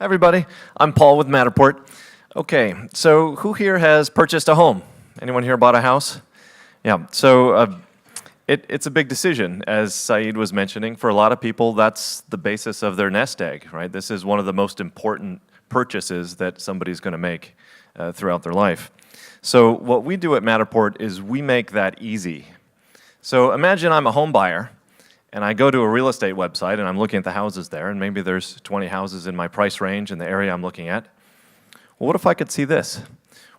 Hi everybody, I'm Paul with Matterport. Okay, so who here has purchased a home? Anyone here bought a house? Yeah, so it's a big decision, as Saeed was mentioning. For a lot of people, that's the basis of their nest egg, right? This is one of the most important purchases that somebody's going to make throughout their life. So what we do at Matterport is we make that easy. So imagine I'm a home buyer, and I go to a real estate website and I'm looking at the houses there, and maybe there's 20 houses in my price range in the area I'm looking at. Well, what if I could see this?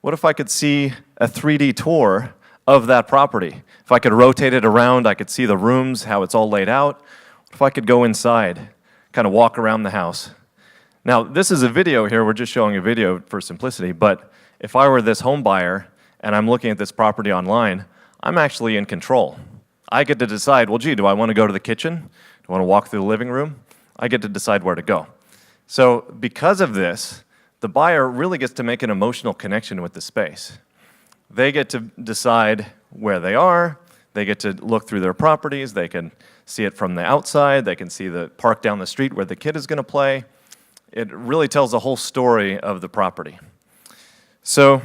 What if I could see a 3D tour of that property? If I could rotate it around, I could see the rooms, how it's all laid out. What if I could go inside, kind of walk around the house? Now, this is a video here, we're just showing a video for simplicity, but if I were this home buyer and I'm looking at this property online, I'm actually in control. I get to decide, well, gee, do I want to go to the kitchen? Do I want to walk through the living room? I get to decide where to go. So because of this, the buyer really gets to make an emotional connection with the space. They get to decide where they are, they get to look through their properties, they can see it from the outside, they can see the park down the street where the kid is going to play. It really tells the whole story of the property. So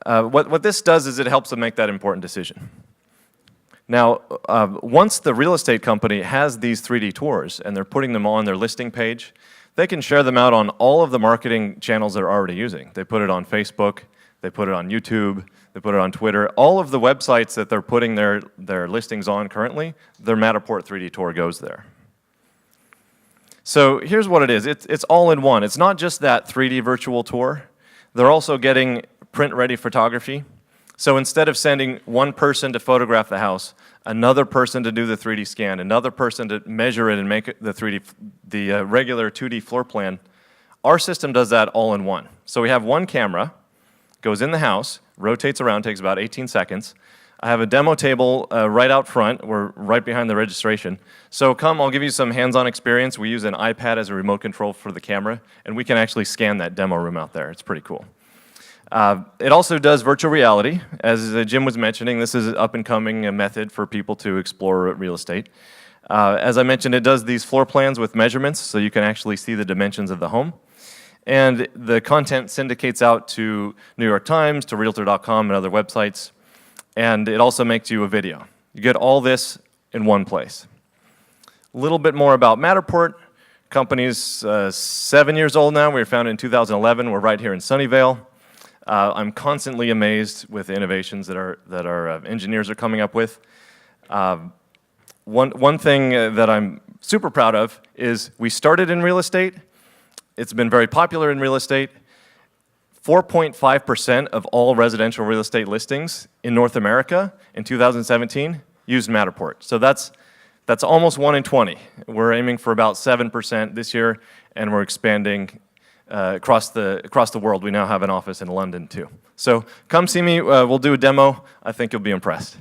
what this does is it helps them make that important decision. Now, once the real estate company has these 3D tours and they're putting them on their listing page, they can share them out on all of the marketing channels they're already using. They put it on Facebook, they put it on YouTube, they put it on Twitter. All of the websites that they're putting their listings on currently, their Matterport 3D tour goes there. So here's what it is. It's all in one. It's not just that 3D virtual tour. They're also getting print-ready photography. So instead of sending one person to photograph the house, another person to do the 3D scan, another person to measure it and make it the regular 2D floor plan, our system does that all in one. So we have one camera, goes in the house, rotates around, takes about 18 seconds. I have a demo table right out front. We're right behind the registration. So come, I'll give you some hands-on experience. We use an iPad as a remote control for the camera, and we can actually scan that demo room out there. It's pretty cool. It also does virtual reality. As Jim was mentioning, this is an up-and-coming method for people to explore real estate. As I mentioned, it does these floor plans with measurements, so you can actually see the dimensions of the home. And the content syndicates out to New York Times, to Realtor.com, and other websites. And it also makes you a video. You get all this in one place. A little bit more about Matterport. Company's 7 years old now. We were founded in 2011. We're right here in Sunnyvale. I'm constantly amazed with the innovations that our engineers are coming up with. One thing that I'm super proud of is we started in real estate. It's been very popular in real estate. 4.5% of all residential real estate listings in North America in 2017 used Matterport. So that's almost 1 in 20. We're aiming for about 7% this year, and we're expanding across the world. We now have an office in London too. So come see me, we'll do a demo. I think you'll be impressed.